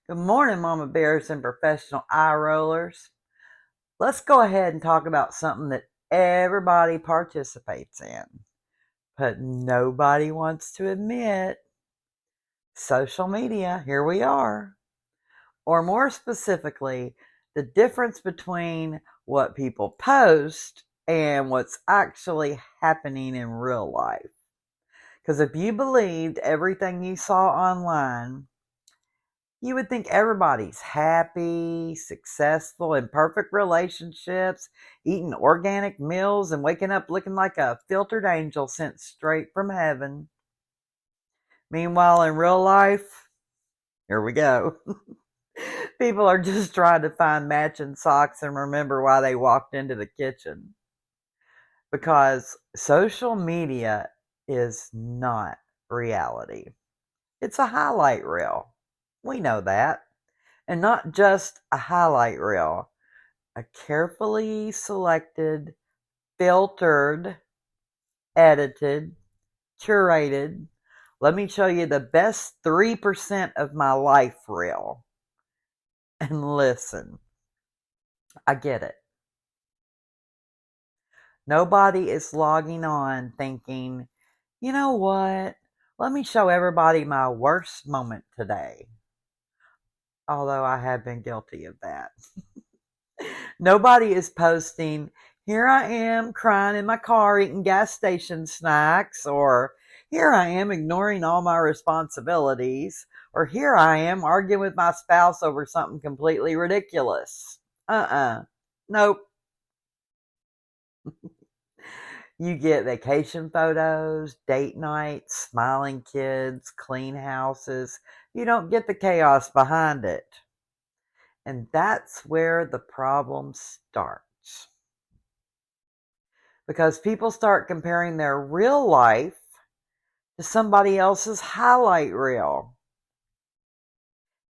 Good morning, Mama Bears and professional eye rollers. Let's go ahead and talk about something that everybody participates in, but nobody wants to admit. Social media, here we are. Or more specifically, the difference between what people post and what's actually happening in real life. Because if you believed everything you saw online, you would think everybody's happy, successful, in perfect relationships, eating organic meals, and waking up looking like a filtered angel sent straight from heaven. Meanwhile, in real life, here we go. People are just trying to find matching socks and remember why they walked into the kitchen. Because social media is not reality, it's a highlight reel. We know that. And not just a highlight reel, a carefully selected, filtered, edited, curated, let me show you the best 3% of my life reel. And listen, I get it. Nobody is logging on thinking, you know what? Let me show everybody my worst moment today. Although I have been guilty of that. Nobody is posting, here I am crying in my car eating gas station snacks, or here I am ignoring all my responsibilities, or here I am arguing with my spouse over something completely ridiculous. Nope. You get vacation photos, date nights, smiling kids, clean houses. You don't get the chaos behind it. And that's where the problem starts. Because people start comparing their real life to somebody else's highlight reel.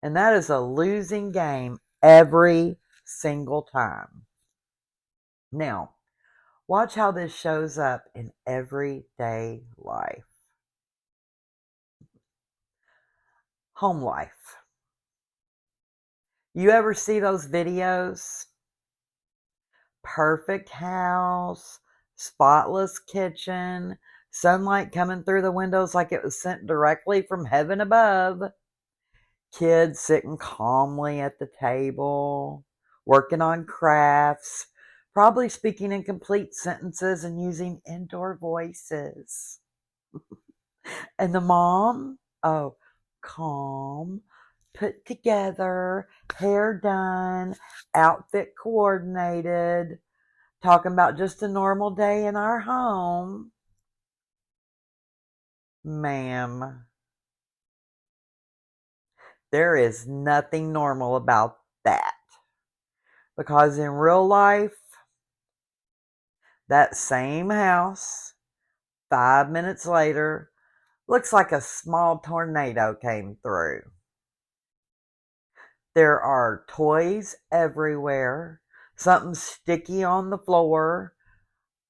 And that is a losing game every single time. Now, watch how this shows up in everyday life. Home life. You ever see those videos? Perfect house, spotless kitchen, sunlight coming through the windows like it was sent directly from heaven above. Kids sitting calmly at the table, working on crafts, probably speaking in complete sentences and using indoor voices. And the mom, oh, calm, put together, hair done, outfit coordinated, talking about just a normal day in our home. Ma'am, there is nothing normal about that. Because in real life, that same house, 5 minutes later, looks like a small tornado came through. There are toys everywhere, something sticky on the floor.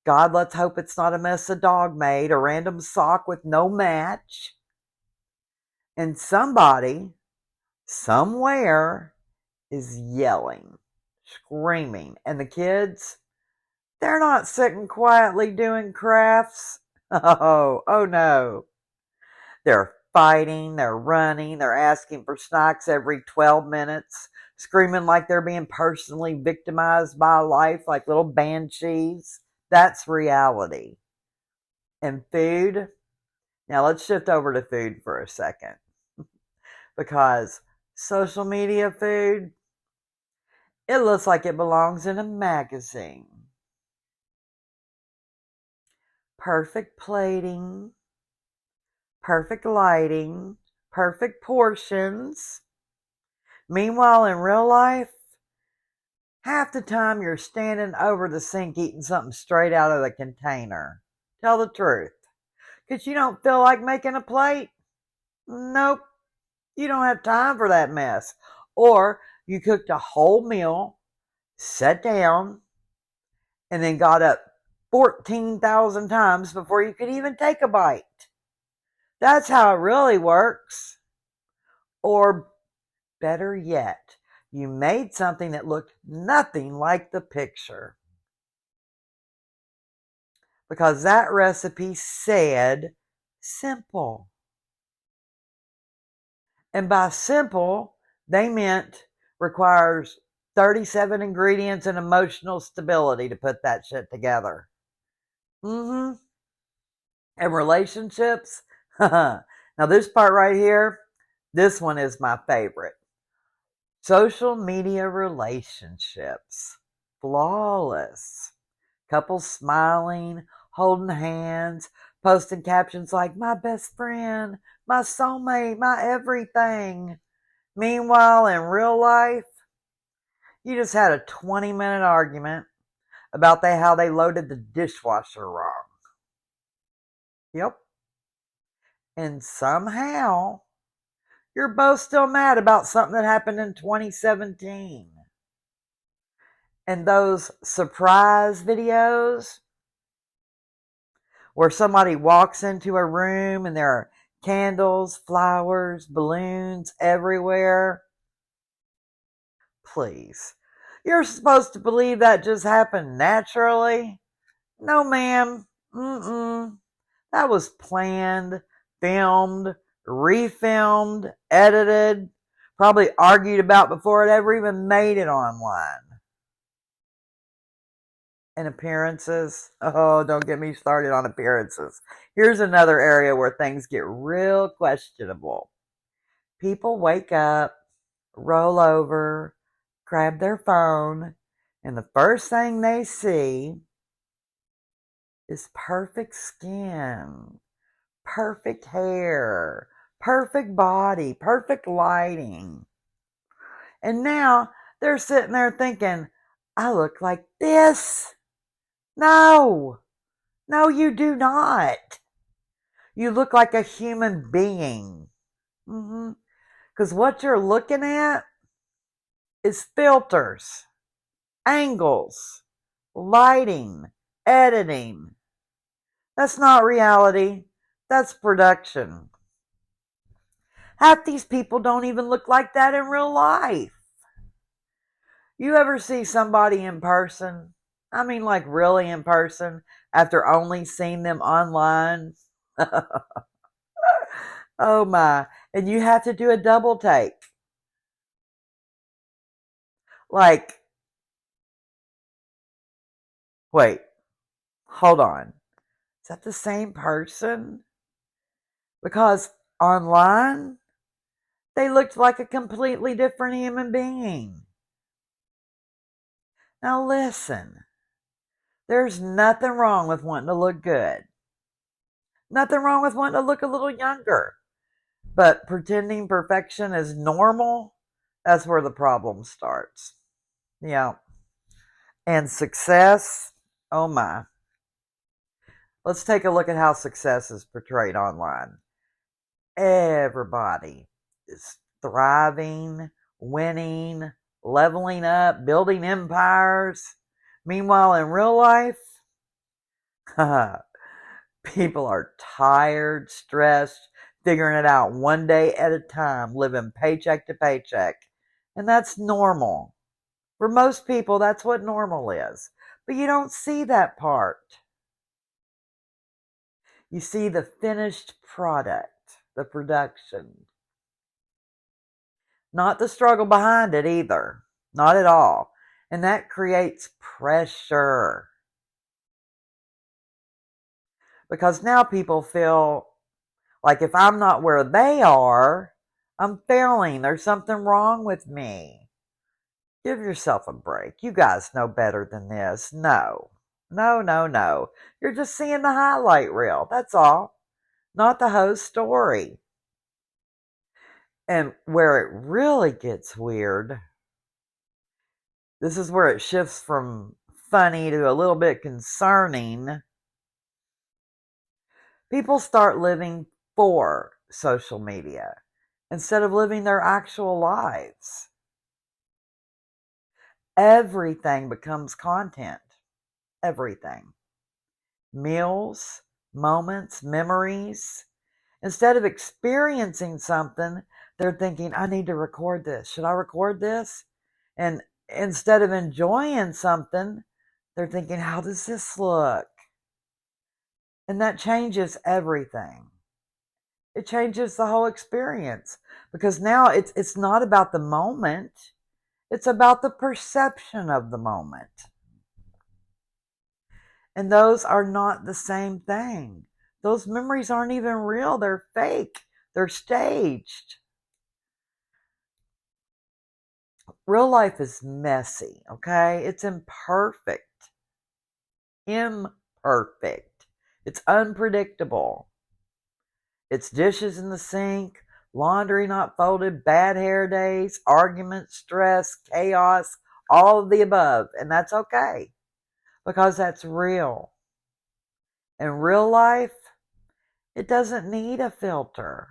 God, let's hope it's not a mess a dog made, a random sock with no match. And somebody, somewhere, is yelling, screaming. And the kids, they're not sitting quietly doing crafts. Oh no. They're fighting, they're running, they're asking for snacks every 12 minutes, screaming like they're being personally victimized by life like little banshees. That's reality. And food, now let's shift over to food for a second. Because social media food, it looks like it belongs in a magazine. Perfect plating, perfect lighting, perfect portions. Meanwhile, in real life, half the time you're standing over the sink eating something straight out of the container. Tell the truth. Because you don't feel like making a plate? Nope. You don't have time for that mess. Or you cooked a whole meal, sat down, and then got up 14,000 times before you could even take a bite. That's how it really works. Or better yet, you made something that looked nothing like the picture. Because that recipe said simple. And by simple, they meant requires 37 ingredients and emotional stability to put that shit together. And relationships. Now, this part right here, this one is my favorite. Social media relationships. Flawless. Couples smiling, holding hands, posting captions like, my best friend, my soulmate, my everything. Meanwhile, in real life, you just had a 20-minute argument about how they loaded the dishwasher wrong. Yep. And somehow, you're both still mad about something that happened in 2017. And those surprise videos where somebody walks into a room and there are candles, flowers, balloons everywhere. Please. You're supposed to believe that just happened naturally? No, ma'am. That was planned, filmed, refilmed, edited, probably argued about before it ever even made it online. And appearances. Oh, don't get me started on appearances. Here's another area where things get real questionable. People wake up, roll over, grab their phone, and the first thing they see is perfect skin, perfect hair, perfect body, perfect lighting. And now they're sitting there thinking, I look like this. No, you do not. You look like a human being. Because what you're looking at is filters, angles, lighting, editing. That's not reality. That's production. Half these people don't even look like that in real life. You ever see somebody in person? I mean, like really in person, after only seeing them online? Oh my. And you have to do a double take. Like, wait, hold on. Is that the same person? Because online, they looked like a completely different human being. Now listen, there's nothing wrong with wanting to look good. Nothing wrong with wanting to look a little younger. But pretending perfection is normal, that's where the problem starts. Yeah. And success, oh my. Let's take a look at how success is portrayed online. Everybody is thriving, winning, leveling up, building empires. Meanwhile, in real life, people are tired, stressed, figuring it out one day at a time, living paycheck to paycheck. And that's normal. For most people, that's what normal is. But you don't see that part. You see the finished product, the production. Not the struggle behind it either. Not at all. And that creates pressure. Because now people feel like if I'm not where they are, I'm failing. There's something wrong with me. Give yourself a break. You guys know better than this. No. You're just seeing the highlight reel. That's all. Not the whole story. And where it really gets weird, this is where it shifts from funny to a little bit concerning. People start living for social media instead of living their actual lives. Everything becomes content. Everything. Meals, moments, memories. Instead of experiencing something, They're thinking, I need to record this. Should I record this? And instead of enjoying something, they're thinking, how does this look? And that changes everything. It changes the whole experience because now it's not about the moment. It's about the perception of the moment. And those are not the same thing. Those memories aren't even real. They're fake. They're staged. Real life is messy, okay? It's imperfect. Imperfect. It's unpredictable. It's dishes in the sink, laundry not folded, bad hair days, arguments, stress, chaos, all of the above. And that's okay because that's real. In real life, it doesn't need a filter.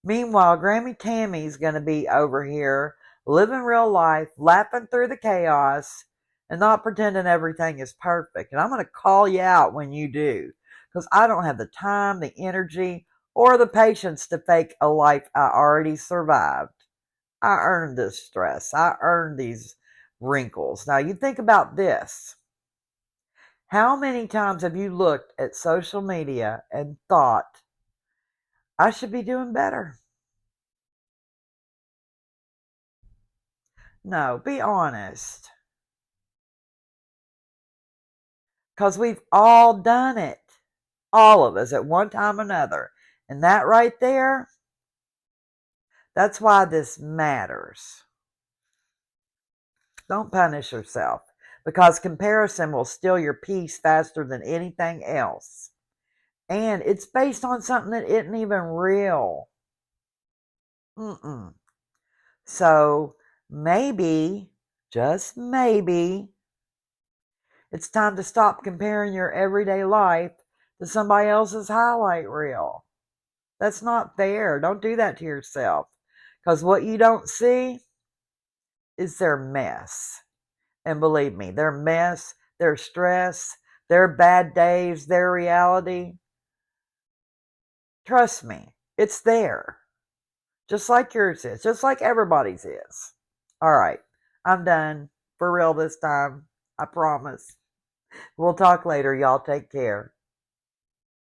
Meanwhile, Grammie Tammy's going to be over here living real life, laughing through the chaos, and not pretending everything is perfect. And I'm going to call you out when you do, because I don't have the time, the energy, or the patience to fake a life I already survived. I earned this stress. I earned these wrinkles. Now, you think about this. How many times have you looked at social media and thought, I should be doing better? No, be honest. Because we've all done it. All of us at one time or another. And that right there, that's why this matters. Don't punish yourself. Because comparison will steal your peace faster than anything else. And it's based on something that isn't even real. So maybe, just maybe, it's time to stop comparing your everyday life to somebody else's highlight reel. That's not fair. Don't do that to yourself. Because what you don't see is their mess. And believe me, their mess, their stress, their bad days, their reality. Trust me, it's there. Just like yours is. Just like everybody's is. All right. I'm done. For real this time. I promise. We'll talk later. Y'all take care.